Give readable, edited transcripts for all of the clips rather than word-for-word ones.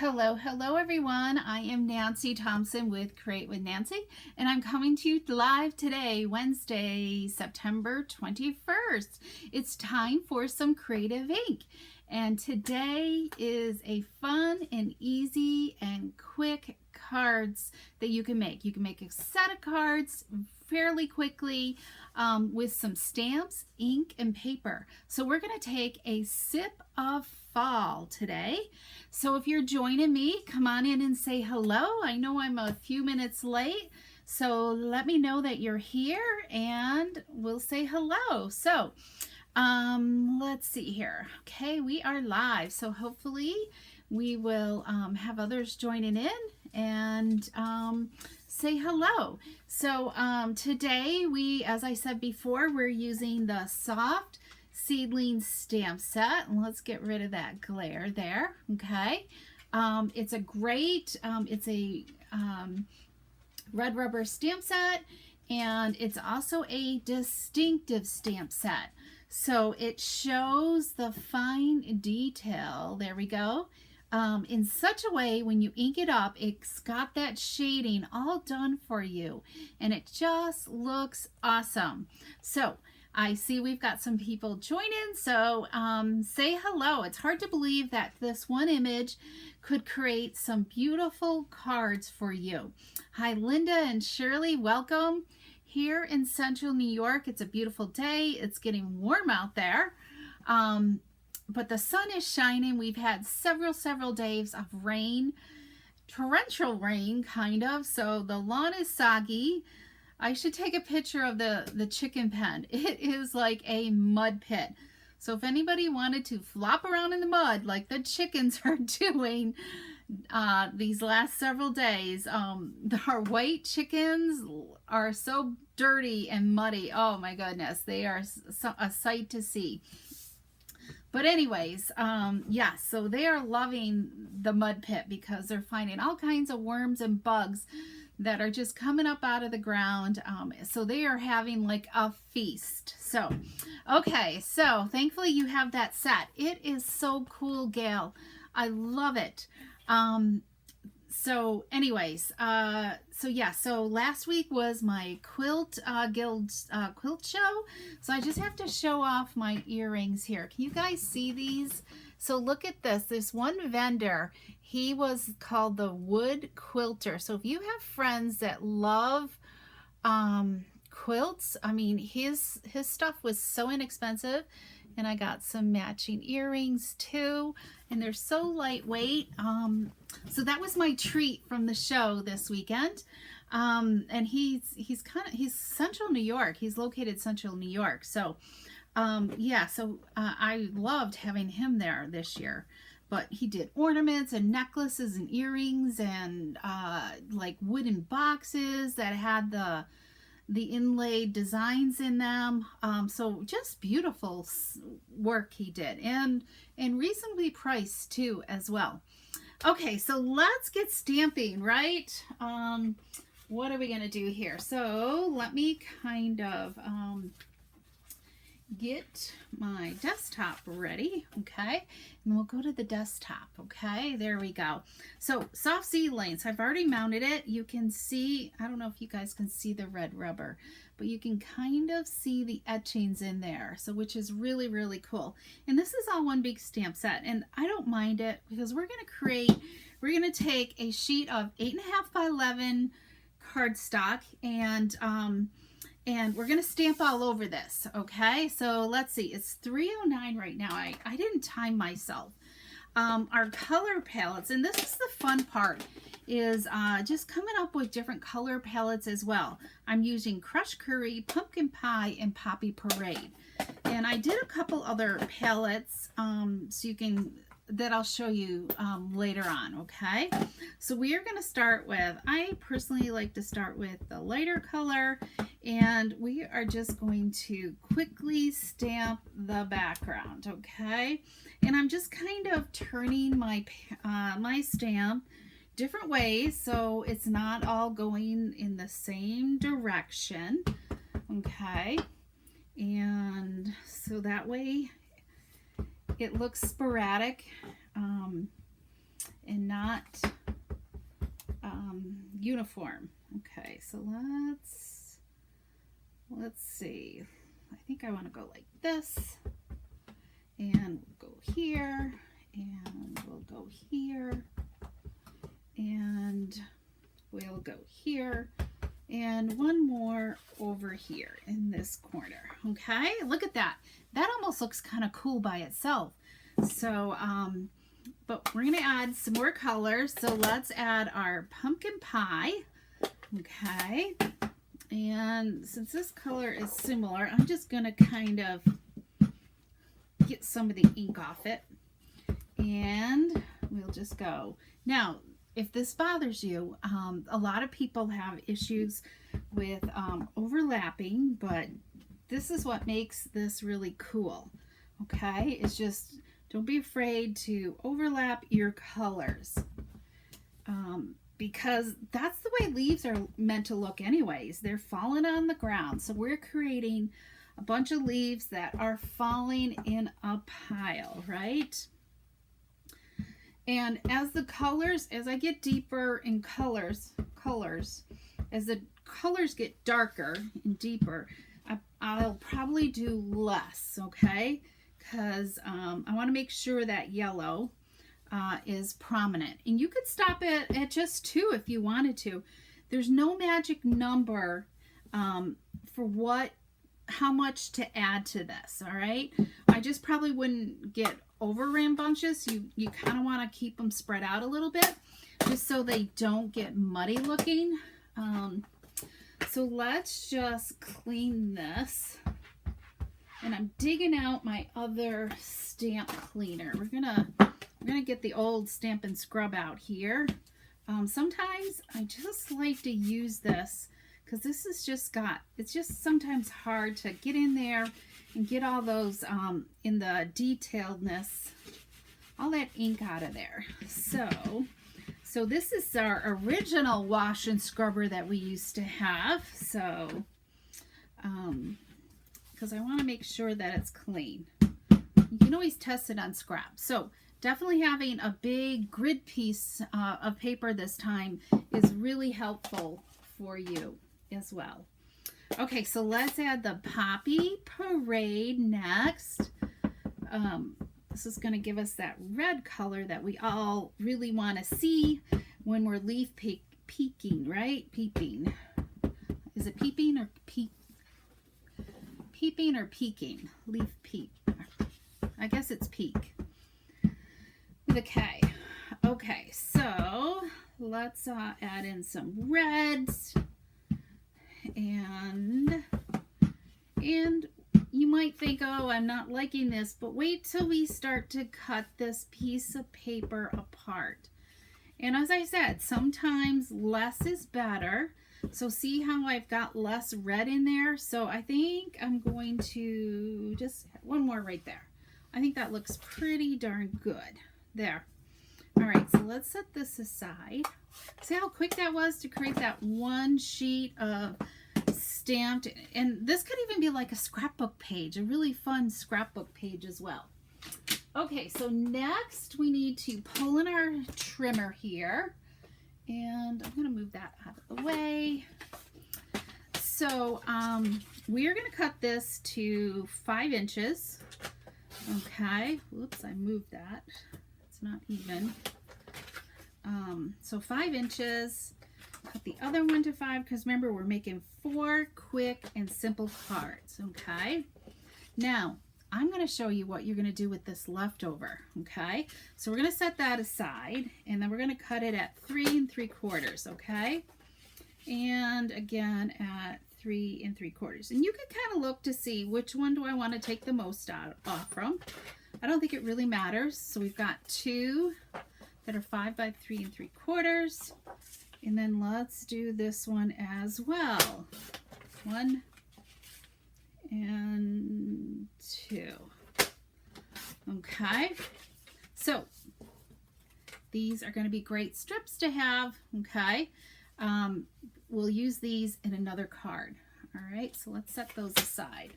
Hello everyone. I am Nancy Thompson with Create with Nancy, and I'm coming to you live today, Wednesday, September 21st. It's time for some creative ink, and today is a fun and easy and quick cards that you can make. You can make a set of cards fairly quickly with some stamps, ink, and paper. So we're going to take a sip of fall today. So if you're joining me, come on in and say hello. I know I'm a few minutes late, so let me know that you're here and we'll say hello. So let's see here. Okay, we are live, so hopefully we will have others joining in and say hello. So today as I said before, we're using the Soft Seedlings stamp set, and let's get rid of that glare there. Okay, it's a great it's a red rubber stamp set, and it's also a distinctive stamp set, so it shows the fine detail, there we go, in such a way when you ink it up, it's got that shading all done for you, and it just looks awesome. So I see we've got some people joining, so say hello. It's hard to believe that this one image could create some beautiful cards for you. Hi, Linda and Shirley, welcome. Here in central New York, it's a beautiful day. It's getting warm out there, but the sun is shining. We've had several days of rain, torrential rain kind of, so the lawn is soggy. I should take a picture of the chicken pen. It is like a mud pit. So if anybody wanted to flop around in the mud like the chickens are doing these last several days, our white chickens are so dirty and muddy. Oh my goodness, they are a sight to see. But anyways, yeah, so they are loving the mud pit because they're finding all kinds of worms and bugs that are just coming up out of the ground. So they are having like a feast. So, okay, so thankfully you have that set. It is so cool, Gail. I love it. So anyways, so yeah, so last week was my quilt guild quilt show. So I just have to show off my earrings here. Can you guys see these? So look at this. This one vendor, he was called the Wood Quilter. So if you have friends that love quilts, I mean, his stuff was so inexpensive, and I got some matching earrings too, and they're so lightweight. So that was my treat from the show this weekend. And he's central New York. He's located central New York. So yeah, so I loved having him there this year. But he did ornaments and necklaces and earrings and like wooden boxes that had the inlaid designs in them. So just beautiful work he did, and reasonably priced too as well. Okay, so let's get stamping, right? What are we gonna do here? So let me kind of get my desktop ready, okay, and we'll go to the desktop. Okay, there we go. So Soft Seedlings, I've already mounted it. You can see, I don't know if you guys can see the red rubber, but you can kind of see the etchings in there, so which is really cool. And this is all one big stamp set, and I don't mind it because we're gonna take a sheet of 8.5 by 11 cardstock, and we're going to stamp all over this, okay? So let's see, it's 3:09 right now. I didn't time myself. Our color palettes, and this is the fun part, is just coming up with different color palettes as well. I'm using Crushed Curry, Pumpkin Pie, and Poppy Parade. And I did a couple other palettes so you can, that I'll show you later on, okay? So we are going to start with, I personally like to start with the lighter color, and we are just going to quickly stamp the background, okay? And I'm just kind of turning my my stamp different ways so it's not all going in the same direction, okay? And so that way it looks sporadic, and not uniform. Okay, so let's see. I think I want to go like this, and we'll go here, and we'll go here, and we'll go here, and one more over here in this corner. Okay, look at that. That almost looks kind of cool by itself. So, but we're going to add some more colors. So let's add our pumpkin pie. Okay. And since this color is similar, I'm just going to kind of get some of the ink off it. And we'll just go. Now, if this bothers you, a lot of people have issues with overlapping, but this is what makes this really cool. Okay, it's just don't be afraid to overlap your colors, because that's the way leaves are meant to look anyways. They're falling on the ground, so we're creating a bunch of leaves that are falling in a pile, right? And as I get deeper in colors, as the colors get darker and deeper, I'll probably do less, okay? Because I want to make sure that yellow is prominent. And you could stop it at just 2 if you wanted to. There's no magic number for how much to add to this, all right? I just probably wouldn't get over rambunctious. You kind of want to keep them spread out a little bit just so they don't get muddy looking. So let's just clean this. And I'm digging out my other stamp cleaner. We're gonna get the old Stamp and Scrub out here. Sometimes I just like to use this because this is it's just sometimes hard to get in there and get all those in the detailedness, all that ink out of there. So this is our original wash and scrubber that we used to have. So, because I want to make sure that it's clean. You can always test it on scrap. So definitely having a big grid piece of paper this time is really helpful for you as well. Okay, so let's add the Poppy Parade next. This is going to give us that red color that we all really want to see when we're leaf peeking, right? Peeping. Is it peeping or peep? Peeping or peeking? Leaf peep. I guess it's peek. With a K. Okay, so let's add in some reds. And you might think, oh, I'm not liking this, but wait till we start to cut this piece of paper apart. And as I said, sometimes less is better. So see how I've got less red in there? So I think I'm going to just one more right there. I think that looks pretty darn good. There. All right, so let's set this aside. See how quick that was to create that one sheet of stamped, and this could even be like a scrapbook page, a really fun scrapbook page as well. Okay, so next we need to pull in our trimmer here, and I'm going to move that out of the way. So we're going to cut this to 5 inches. Okay, whoops, I moved that. It's not even. So 5 inches. Cut the other one to 5 because remember we're making 4 quick and simple cards. Okay, now I'm going to show you what you're going to do with this leftover. Okay, so we're going to set that aside, and then we're going to cut it at 3 3/4. Okay, and again at 3 3/4. And you can kind of look to see which one do I want to take the most off from. I don't think it really matters. So we've got 2 that are 5 by 3 3/4. And then let's do this one as well. 1 and 2. Okay, so these are going to be great strips to have. Okay, we'll use these in another card. All right, so let's set those aside.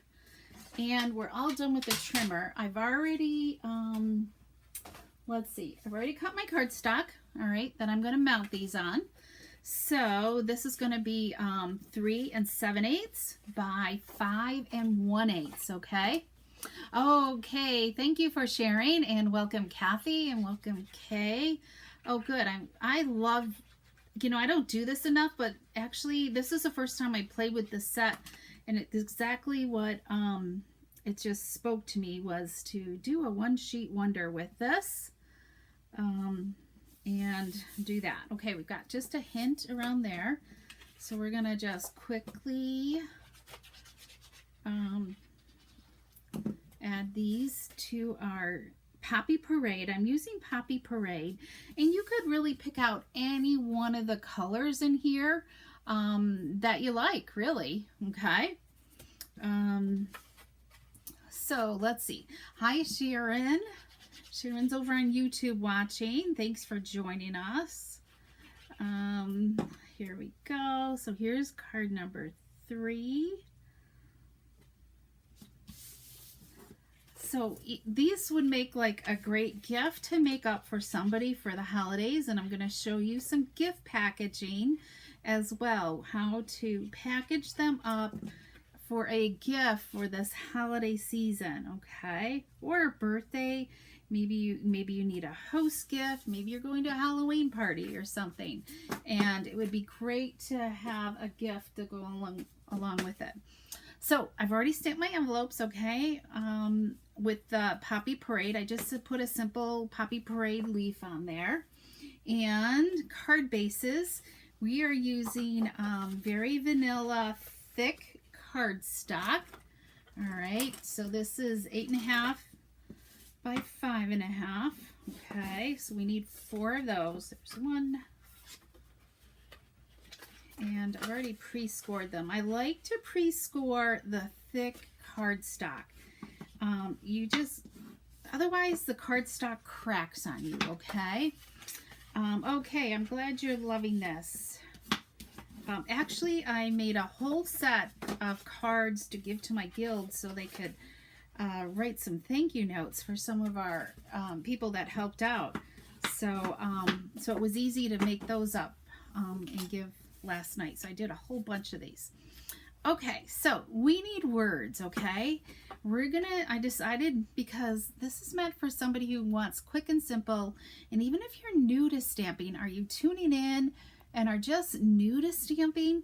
And we're all done with the trimmer. I've already let's see. I've already cut my cardstock, all right, that I'm going to mount these on. So this is going to be 3 7/8 by 5 1/8, okay? Okay, thank you for sharing, and welcome Kathy, and welcome Kay. Oh good, I love, you know, I don't do this enough, but actually this is the first time I played with this set, and it's exactly what it just spoke to me, was to do a one sheet wonder with this. And do that. Okay, we've got just a hint around there. So we're gonna just quickly add these to our Poppy Parade. I'm using Poppy Parade, and you could really pick out any one of the colors in here that you like, really, okay? So let's see. Hi, Sharon. Sharon's over on YouTube watching. Thanks for joining us. Here we go. So here's card number 3. So these would make like a great gift to make up for somebody for the holidays, and I'm going to show you some gift packaging as well, how to package them up for a gift for this holiday season, okay? Or a birthday. Maybe you need a host gift. Maybe you're going to a Halloween party or something, and it would be great to have a gift to go along with it. So I've already stamped my envelopes, okay, with the Poppy Parade. I just put a simple Poppy Parade leaf on there. And card bases, we are using very vanilla thick cardstock. All right, so this is 8.5 by 5.5. Okay, so we need 4 of those. There's 1. And I've already pre-scored them. I like to pre-score the thick cardstock. Otherwise the cardstock cracks on you, okay? Okay, I'm glad you're loving this. Actually, I made a whole set of cards to give to my guild so they could write some thank you notes for some of our people that helped out. So it was easy to make those up and give last night. So I did a whole bunch of these. Okay, so we need words, okay? I decided, because this is meant for somebody who wants quick and simple, and even if you're new to stamping, are you tuning in and are just new to stamping,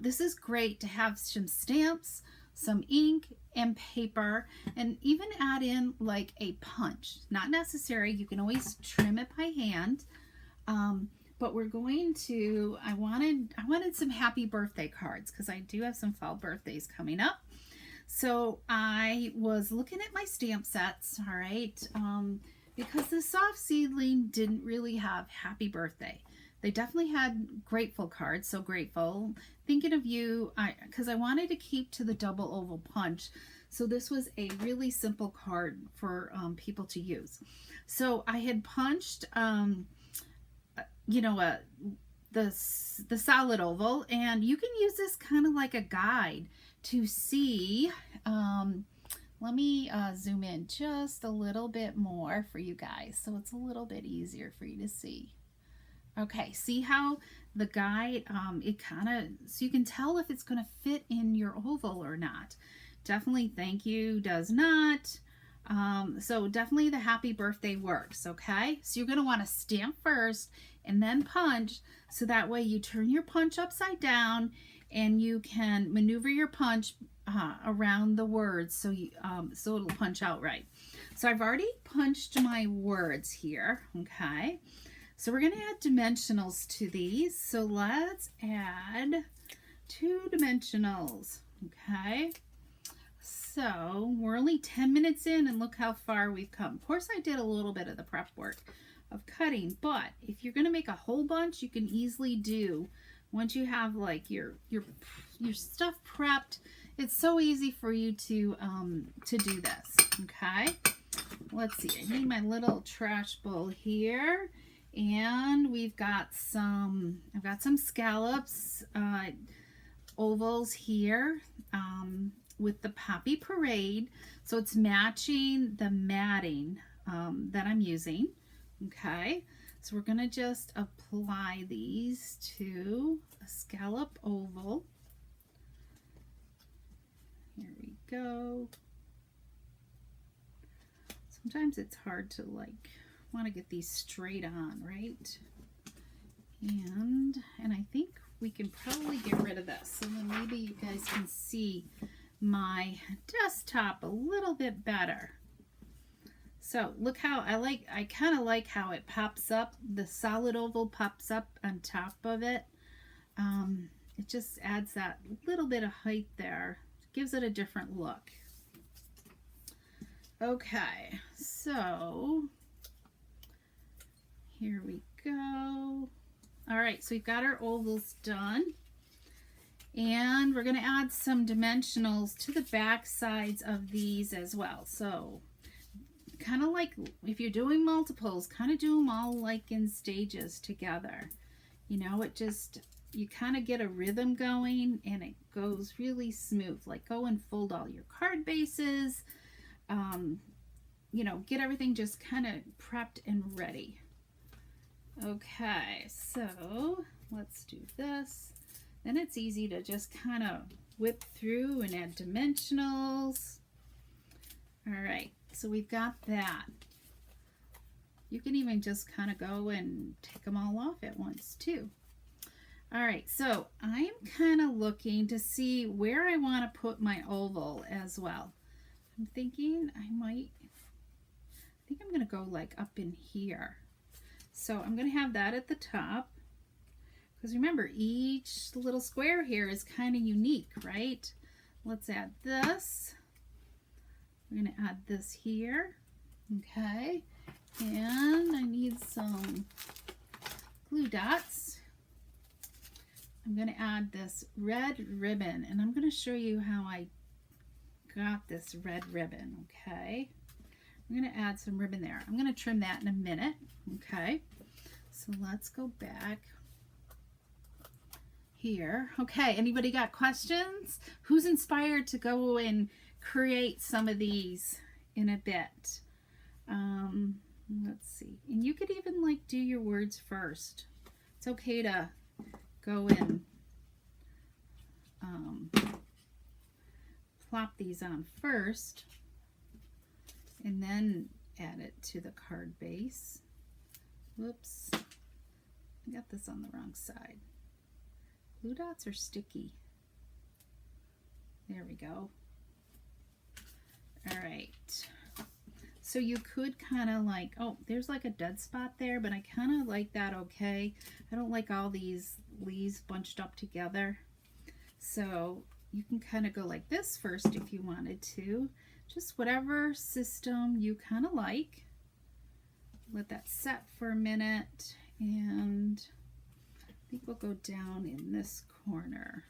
this is great to have some stamps, some ink and paper, and even add in like a punch. Not necessary, you can always trim it by hand. But we're going to, I wanted some happy birthday cards because I do have some fall birthdays coming up. So I was looking at my stamp sets, all right, because the Soft Seedling didn't really have happy birthday. They definitely had grateful cards, so grateful. Thinking of you, because I wanted to keep to the double oval punch. So this was a really simple card for people to use. So I had punched, you know, the solid oval, and you can use this kind of like a guide to see. Let me zoom in just a little bit more for you guys so it's a little bit easier for you to see. Okay, see how the guide, it kind of, so you can tell if it's going to fit in your oval or not. Definitely thank you does not. So definitely the happy birthday works, okay? So you're going to want to stamp first and then punch, so that way you turn your punch upside down and you can maneuver your punch around the words so so it'll punch out right. So I've already punched my words here, okay? So we're going to add dimensionals to these. So let's add 2 dimensionals, okay? So we're only 10 minutes in, and look how far we've come. Of course, I did a little bit of the prep work of cutting, but if you're going to make a whole bunch, you can easily do, once you have like your stuff prepped, it's so easy for you to do this, okay? Let's see, I need my little trash bowl here, and I've got some scallops, ovals here, with the Poppy Parade, so it's matching the matting that I'm using. Okay, so we're going to just apply these to a scallop oval. Here we go. Sometimes it's hard to want to get these straight on, right? And I think we can probably get rid of this, so then maybe you guys can see my desktop a little bit better. So look how I kind of like how it pops up. The solid oval pops up on top of it. It just adds that little bit of height there. Gives it a different look. Okay, so here we go. All right, so we've got our ovals done. And we're going to add some dimensionals to the back sides of these as well. So kind of like if you're doing multiples, kind of do them all like in stages together. You know, you kind of get a rhythm going and it goes really smooth. Like go and fold all your card bases. You know, get everything just kind of prepped and ready. Okay, so let's do this. Then it's easy to just kind of whip through and add dimensionals. All right, so we've got that. You can even just kind of go and take them all off at once too. All right, so I'm kind of looking to see where I want to put my oval as well. I'm thinking I think I'm going to go like up in here. So I'm going to have that at the top. Because remember, each little square here is kind of unique, right? Let's add this. We're going to add this here. Okay. And I need some glue dots. I'm going to add this red ribbon. And I'm going to show you how I got this red ribbon. Okay. I'm going to add some ribbon there. I'm going to trim that in a minute. Okay. So let's go back here. Okay, anybody got questions? Who's inspired to go and create some of these in a bit? Let's see. And you could even like do your words first. It's okay to go and plop these on first and then add it to the card base. Whoops. I got this on the wrong side. Glue dots are sticky. There we go. All right. So you could kind of like, oh, there's like a dead spot there, but I kind of like that okay. I don't like all these leaves bunched up together. So you can kind of go like this first if you wanted to. Just whatever system you kind of like. Let that set for a minute, and I think we'll go down in this corner.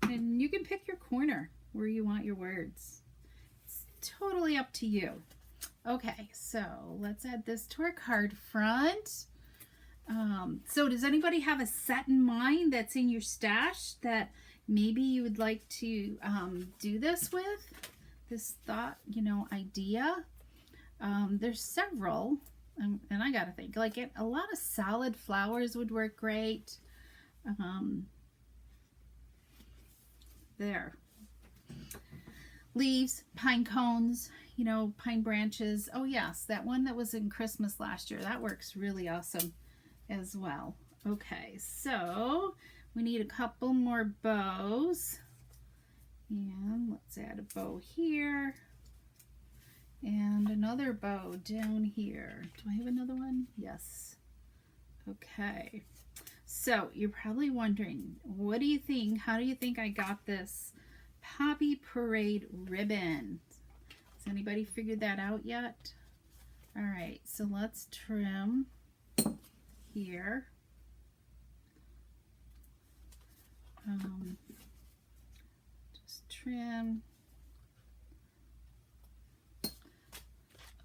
And you can pick your corner where you want your words. It's totally up to you. Okay, so let's add this to our card front. So does anybody have a set in mind that's in your stash that maybe you would like to do this with? This thought, you know, idea? There's several. And I gotta think, like a lot of solid flowers would work great. There. Leaves, pine cones, you know, pine branches. Oh yes, that one that was in Christmas last year. That works really awesome as well. Okay, so we need a couple more bows. And let's add a bow here. And another bow down here. Do I have another one? Yes. Okay. So you're probably wondering, what do you think? How do you think I got this Poppy Parade ribbon? Has anybody figured that out yet? All right. So let's trim here. Just trim.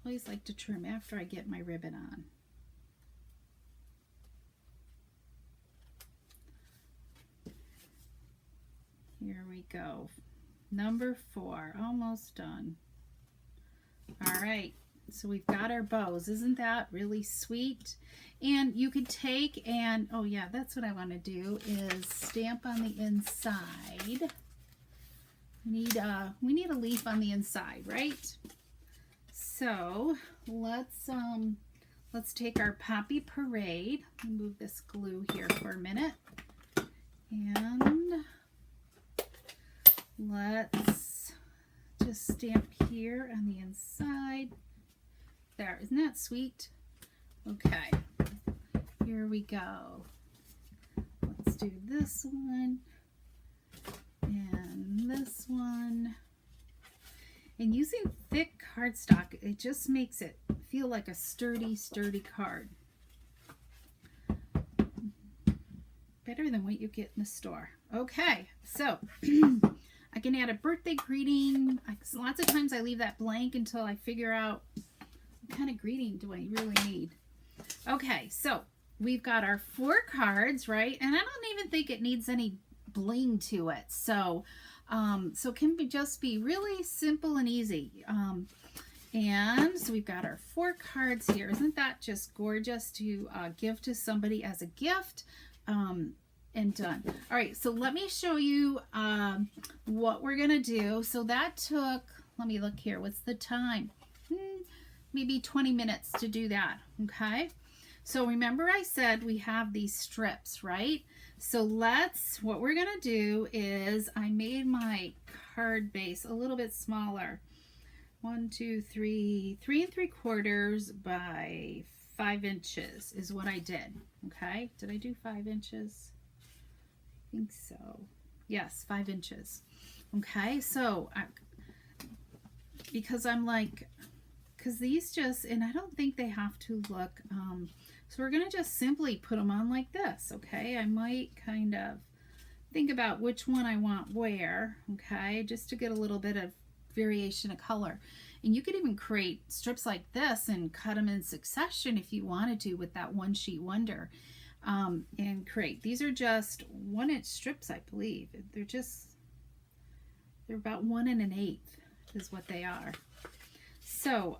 I always like to trim after I get my ribbon on. Here we go. Number 4, almost done. All right, So we've got our bows. Isn't that really sweet? And you could take and, oh yeah, that's what I want to do, is stamp on the inside. We need a leaf on the inside, right? So let's take our Poppy Parade. Move this glue here for a minute. And let's just stamp here on the inside. There, isn't that sweet? Okay, here we go. Let's do this one and this one. And using thick cardstock, it just makes it feel like a sturdy card. Better than what you get in the store. Okay, so I can add a birthday greeting. Lots of times I leave that blank until I figure out what kind of greeting do I really need. Okay, so we've got our 4 cards, right? And I don't even think it needs any bling to it. So it can just be really simple and easy. And so we've got our 4 cards here. Isn't that just gorgeous to give to somebody as a gift? And done. All right, so let me show you what we're gonna do. So that took, let me look here, what's the time? Maybe 20 minutes to do that, okay? So remember I said we have these strips, right? So what we're gonna do is I made my card base a little bit smaller. 1, 2, 3 3¾ by 5 inches is what I did, okay? Did I do 5 inches? I think so. Yes, 5 inches. Okay, so because these just, and I don't think they have to look, so we're going to just simply put them on like this, okay? I might kind of think about which one I want where, okay? Just to get a little bit of variation of color. And you could even create strips like this and cut them in succession if you wanted to with that one sheet wonder. And create. These are just 1-inch strips, I believe. They're about 1 1/8 is what they are. So,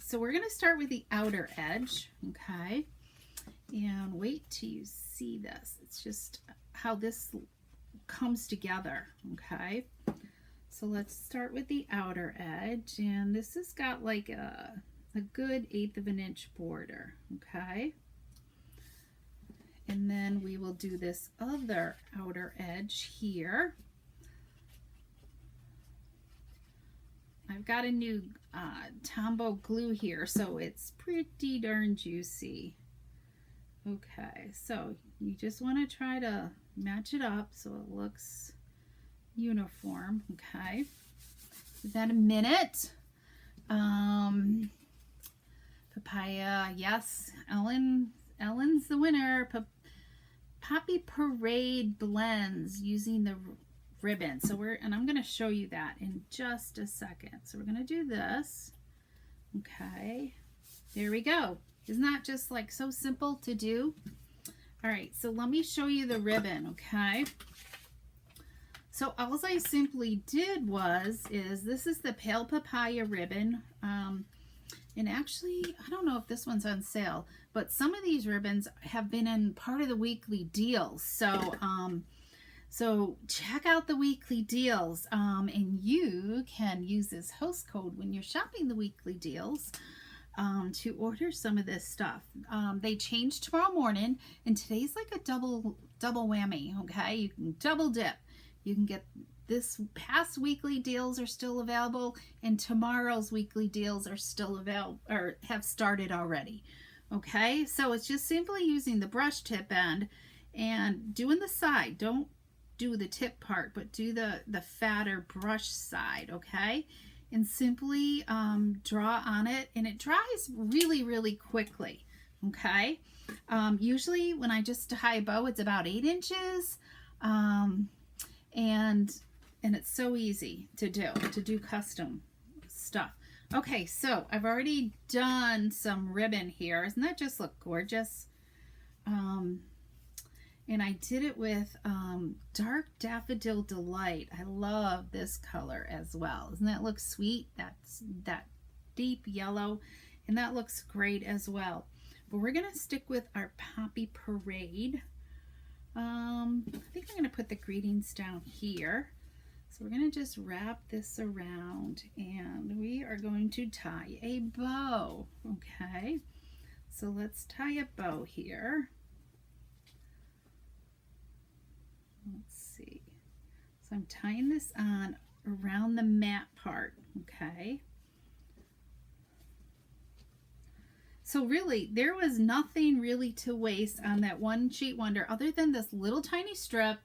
so we're going to start with the outer edge, okay? And wait till you see this. It's just how this comes together, okay? So let's start with the outer edge, and this has got like a good 1/8 of an inch border, okay? And then we will do this other outer edge here. I've got a new Tombow glue here, so it's pretty darn juicy. Okay, so you just want to try to match it up so it looks uniform, okay? Give that a minute. Papaya, yes, Ellen's the winner. Poppy Parade blends using the ribbon. So I'm going to show you that in just a second. So we're going to do this. Okay, there we go. Isn't that just like so simple to do? All right, so let me show you the ribbon, okay? So all I simply did is this is the Pale Papaya ribbon. And actually, I don't know if this one's on sale, but some of these ribbons have been in part of the weekly deals. So, so check out the weekly deals, and you can use this host code when you're shopping the weekly deals to order some of this stuff. They change tomorrow morning, and today's like a double whammy. Okay, you can double dip. You can get this past weekly deals are still available, and tomorrow's weekly deals are still available or have started already. Okay, so it's just simply using the brush tip end and doing the side. Don't do the tip part, but do the fatter brush side, okay? And simply draw on it, and it dries really quickly, okay? Usually when I just tie a bow, it's about 8 inches, and it's so easy to do custom stuff. Okay, so I've already done some ribbon here. Doesn't that just look gorgeous? And I did it with Dark Daffodil Delight. I love this color as well. Doesn't that look sweet? That deep yellow, and that looks great as well. But we're gonna stick with our Poppy Parade. I think I'm gonna put the greetings down here. So we're gonna just wrap this around and we are going to tie a bow, okay? So let's tie a bow here. Let's see. So I'm tying this on around the mat part, okay? So really, there was nothing really to waste on that one sheet wonder other than this little tiny strip.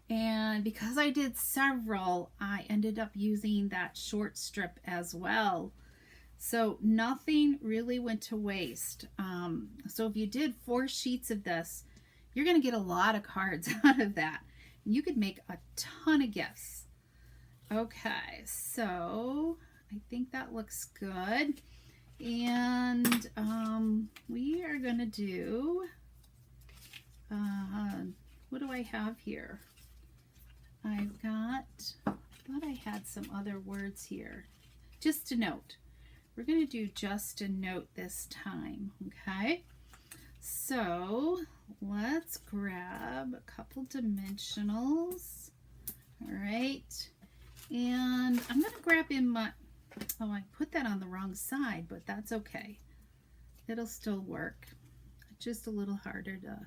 And because I did several, I ended up using that short strip as well. So nothing really went to waste. So if you did 4 sheets of this, you're going to get a lot of cards out of that. You could make a ton of gifts. Okay, so I think that looks good. And we are going to do, what do I have here? I've got, I thought I had some other words here. Just a note. We're going to do just a note this time, okay? So let's grab a couple dimensionals. All right. And I'm going to grab in my, oh, I put that on the wrong side, but that's okay. It'll still work. Just a little harder to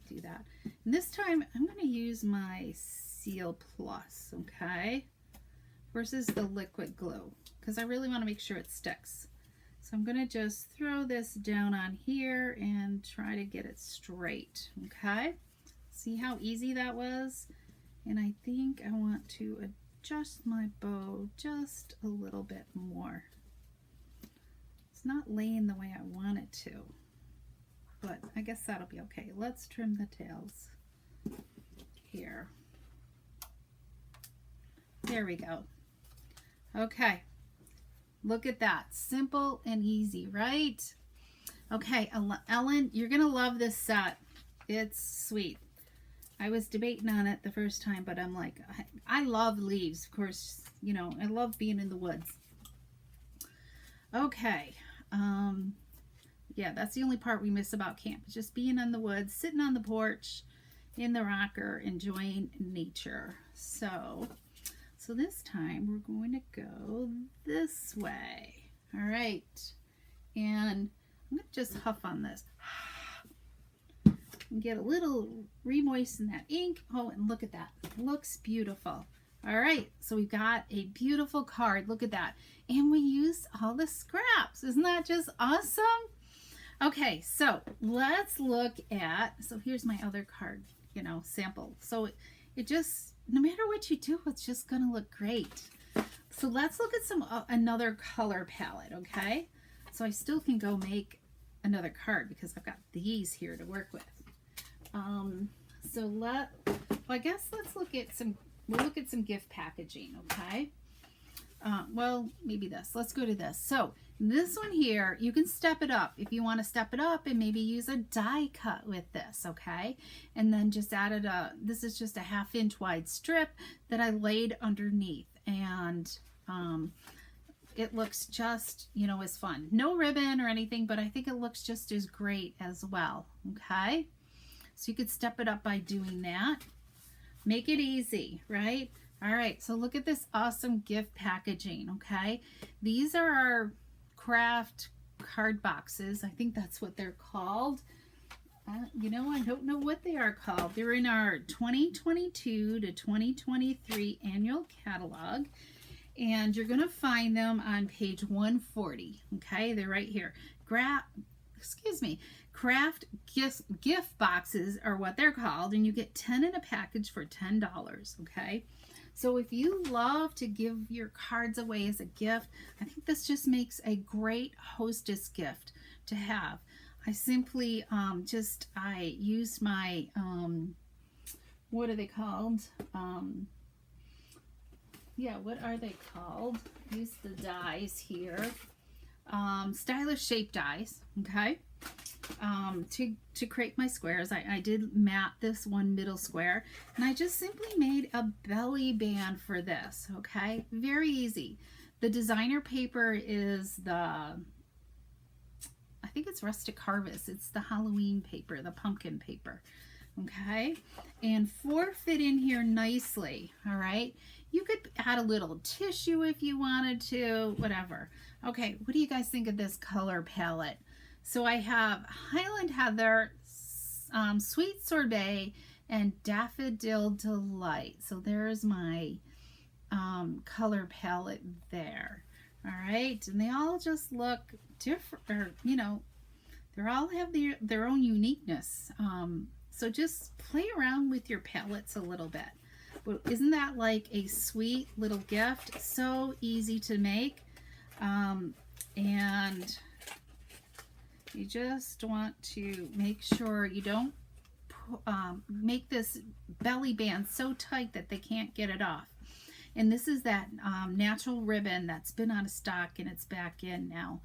do that. And this time I'm going to use my Seal Plus, okay, versus the liquid glue, because I really want to make sure it sticks. So I'm going to just throw this down on here and try to get it straight, okay? See how easy that was? And I think I want to adjust my bow just a little bit more. It's not laying the way I want it to, but I guess that'll be okay. Let's trim the tails here. There we go. Okay, look at that. Simple and easy, right? Okay, Ellen, you're gonna love this set. It's sweet. I was debating on it the first time, but I'm like, I love leaves, of course, you know, I love being in the woods. Okay, yeah, that's the only part we miss about camp, just being in the woods, sitting on the porch, in the rocker, enjoying nature. So this time we're going to go this way. All right, and I'm gonna just huff on this and get a little re-moisten that ink. Oh, and look at that, it looks beautiful. All right, so we've got a beautiful card. Look at that, and we used all the scraps. Isn't that just awesome? Okay, so let's look at, so here's my other card, you know, sample. So it just, no matter what you do, it's just gonna look great. So let's look at some another color palette, okay? So I still can go make another card because I've got these here to work with. Well, I guess let's look at some, we'll look at some gift packaging, okay? Well, maybe this. Let's go to this. So this one here, you can step it up if you want to step it up and maybe use a die cut with this, okay? And then just added this is just a 1/2 inch wide strip that I laid underneath, and it looks just, you know, as fun. No ribbon or anything, but I think it looks just as great as well, okay? So you could step it up by doing that. Make it easy, right? All right, so look at this awesome gift packaging, okay? These are our craft card boxes. I think that's what they're called. You know, I don't know what they are called. They're in our 2022 to 2023 annual catalog, and you're going to find them on page 140, okay? They're right here. Craft gift boxes are what they're called, and you get 10 in a package for $10, okay? So if you love to give your cards away as a gift, I think this just makes a great hostess gift to have. I simply I used my, what are they called? Yeah, what are they called? Use the dies here. Stylish shape dies, okay? To create my squares. I did mat this one middle square, and I just simply made a belly band for this, okay? Very easy. The designer paper is I think it's Rustic Harvest. It's the Halloween paper, the pumpkin paper. Okay, and four fit in here nicely. All right, you could add a little tissue if you wanted to, whatever. Okay, what do you guys think of this color palette? So I have Highland Heather, Sweet Sorbet, and Daffodil Delight. So there's my color palette there. All right, and they all just look different, or they all have their own uniqueness. So just play around with your palettes a little bit. But isn't that like a sweet little gift? So easy to make, and you just want to make sure you don't make this belly band so tight that they can't get it off. And this is that natural ribbon that's been out of stock and it's back in now.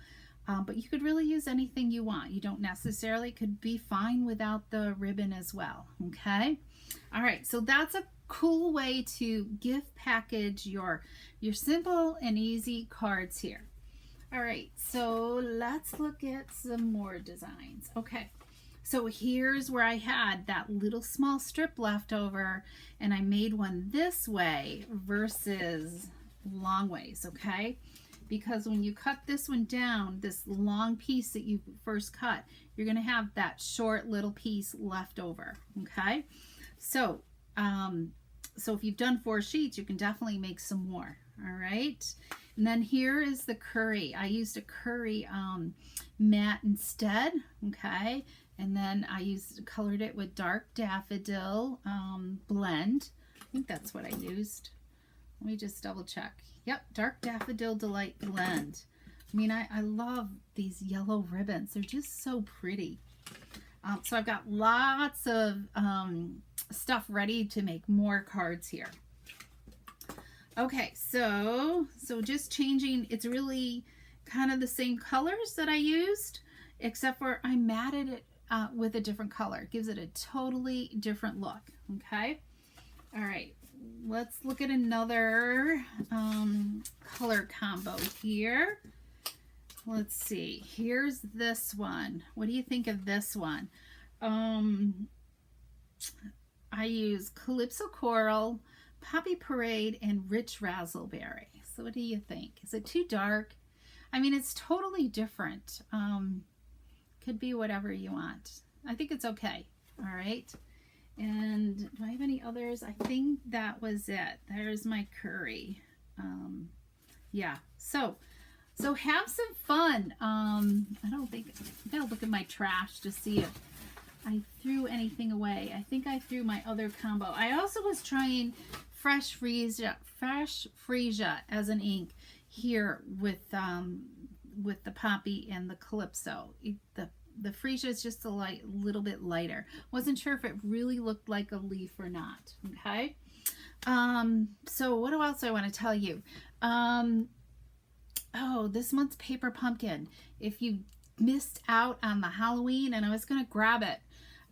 But you could really use anything you want. You don't necessarily, could be fine without the ribbon as well. Okay. All right. So that's a cool way to gift package your simple and easy cards here. All right. So let's look at some more designs. Okay. So here's where I had that little small strip left over, and I made one this way versus long ways, okay? Because when you cut this one down, this long piece that you first cut, you're gonna have that short little piece left over, okay? So, so if you've done 4 sheets, you can definitely make some more, all right? And then here is the curry. I used a curry mat instead, okay? And then I colored it with dark daffodil blend. I think that's what I used. Let me just double check. Yep, dark daffodil delight blend. I mean, I love these yellow ribbons. They're just so pretty. So I've got lots of stuff ready to make more cards here. Okay, so just changing. It's really kind of the same colors that I used, except for I matted it with a different color. It gives it a totally different look. Okay. All right. Let's look at another color combo here. Let's see. Here's this one. What do you think of this one? I use Calypso Coral, Poppy Parade, and Rich Razzleberry. So what do you think? Is it too dark? I mean, it's totally different. Could be whatever you want. I think it's okay. All right. And do I have any others? I think that was it. There's my curry. Yeah. So have some fun. I gotta look at my trash to see if I threw anything away. I think I threw my other combo. I also was trying fresh freesia as an ink here with the poppy and the calypso. The freesia is just a little bit lighter. Wasn't sure if it really looked like a leaf or not. Okay. So what else I want to tell you? Oh, this month's paper pumpkin. If you missed out on the Halloween, and I was going to grab it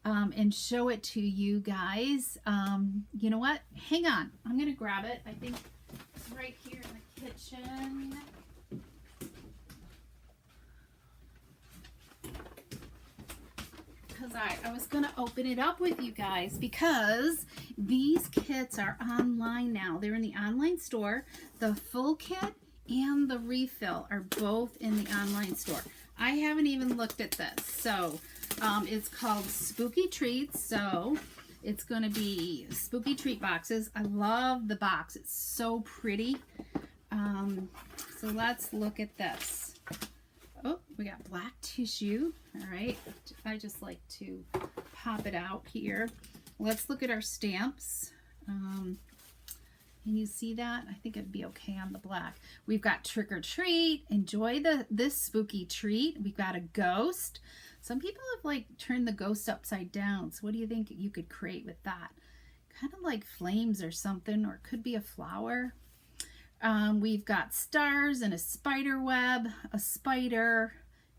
and show it to you guys. You know what? Hang on. I'm going to grab it. I think it's right here in the kitchen. Because I was going to open it up with you guys, because these kits are online now. They're in the online store. The full kit and the refill are both in the online store. I haven't even looked at this. So it's called Spooky Treats. So it's going to be Spooky Treat boxes. I love the box. It's so pretty. So let's look at this. Oh, we got black tissue. All right. I just like to pop it out here. Let's look at our stamps. Can you see that? I think it'd be okay on the black. We've got Trick or Treat. Enjoy this spooky treat. We've got a ghost. Some people have like turned the ghost upside down. So what do you think you could create with that? Kind of like flames or something, or it could be a flower. We've got stars and a spider web, a spider,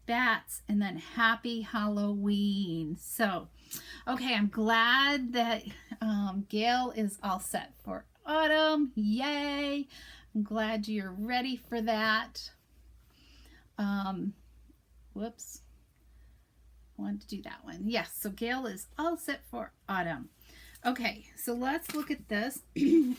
bats, and then Happy Halloween. So, okay, I'm glad that Gail is all set for autumn. Yay! I'm glad you're ready for that. Whoops. I wanted to do that one. Yes, so Gail is all set for autumn. Okay, so let's look at this.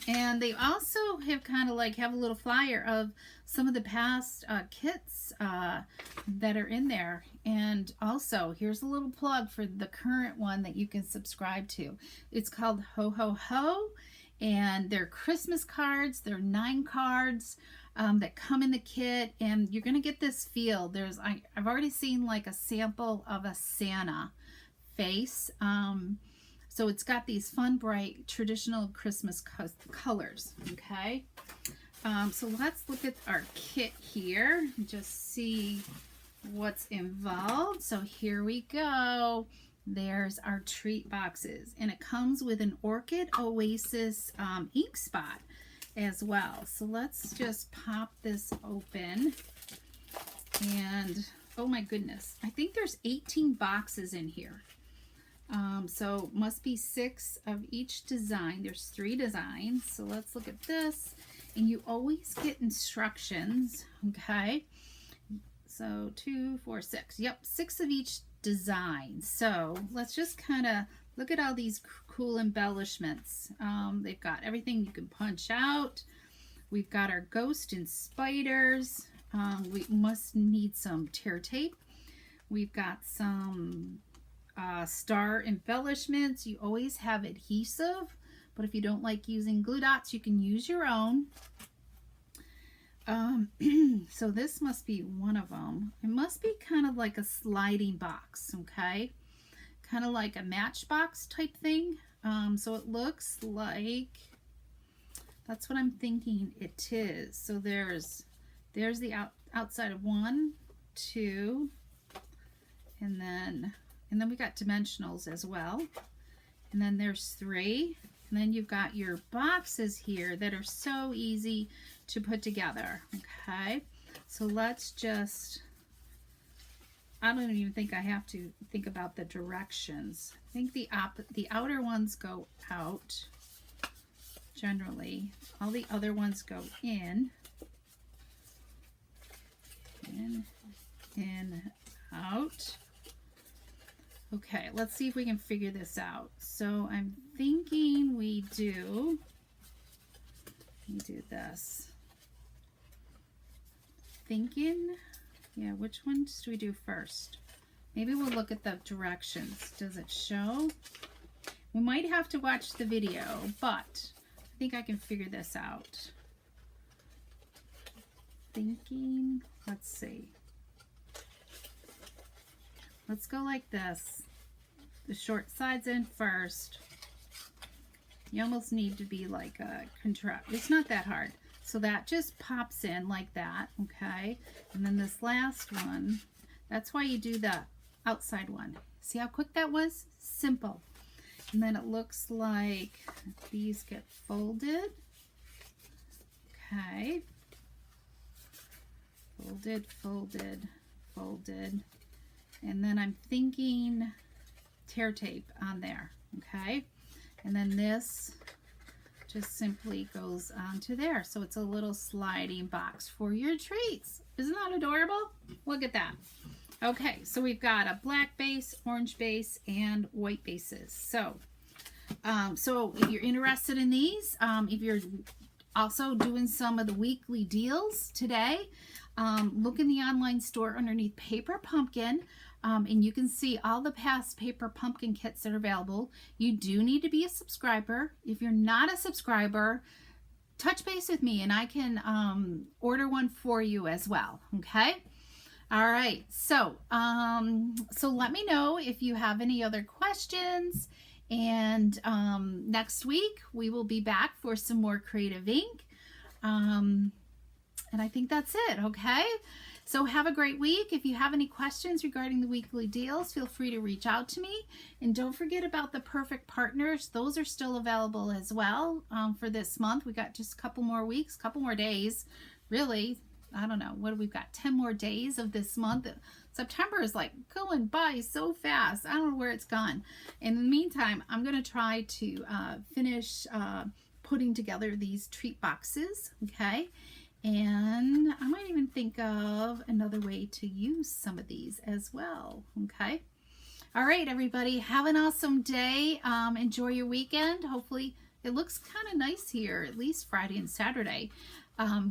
And they also have kind of like have a little flyer of some of the past kits that are in there. And also, here's a little plug for the current one that you can subscribe to. It's called Ho Ho Ho, and they're Christmas cards. They're 9 cards that come in the kit, and you're going to get this feel. I've already seen like a sample of a Santa face. So it's got these fun, bright, traditional Christmas colors, okay? So let's look at our kit here and just see what's involved. So here we go. There's our treat boxes, and it comes with an Orchid Oasis ink spot as well. So let's just pop this open, and oh my goodness, I think there's 18 boxes in here. So must be 6 of each design. There's 3 designs. So let's look at this. And you always get instructions, okay? So 2, 4, 6. Yep, 6 of each design. So let's just kind of look at all these cool embellishments. They've got everything you can punch out. We've got our ghost and spiders. We must need some tear tape. We've got some star embellishments. You always have adhesive, but if you don't like using glue dots, you can use your own. So this must be one of them. It must be kind of like a sliding box, okay? Kind of like a matchbox type thing. So it looks like, that's what I'm thinking it is. So there's the outside of 1, 2, and then we got dimensionals as well. And then there's 3. And then you've got your boxes here that are so easy to put together. Okay. So let's just, I don't even think I have to think about the directions. I think the outer ones go out generally. All the other ones go in, out. Okay, let's see if we can figure this out. So I'm thinking we do this. Yeah, which ones do we do first? Maybe we'll look at the directions. Does it show? We might have to watch the video, but I think I can figure this out. Let's see. Let's go like this. The short side's in first. You almost need to be like a contract. It's not that hard. So that just pops in like that, okay? And then this last one, that's why you do the outside one. See how quick that was? Simple. And then it looks like these get folded. Okay. Folded, folded, folded. And then I'm thinking tear tape on there, okay? And then this just simply goes onto there. So it's a little sliding box for your treats. Isn't that adorable? Look at that. Okay, so we've got a black base, orange base, and white bases. So, if you're interested in these, if you're also doing some of the weekly deals today, look in the online store underneath Paper Pumpkin. And you can see all the past Paper Pumpkin kits that are available. You do need to be a subscriber. If you're not a subscriber, touch base with me and I can order one for you as well. Okay. All right. So let me know if you have any other questions. And next week we will be back for some more Creative Ink. And I think that's it. Okay. So have a great week. If you have any questions regarding the weekly deals, feel free to reach out to me. And don't forget about the Perfect Partners. Those are still available as well for this month. We got just a couple more weeks, couple more days. Really, I don't know. What do we've got? 10 more days of this month. September is like going by so fast. I don't know where it's gone. In the meantime, I'm going to try to finish putting together these treat boxes, okay? And I might even think of another way to use some of these as well, okay? All right, everybody, have an awesome day. Enjoy your weekend. Hopefully it looks kind of nice here, at least Friday and Saturday.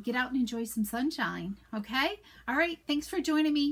Get out and enjoy some sunshine, okay? All right, thanks for joining me.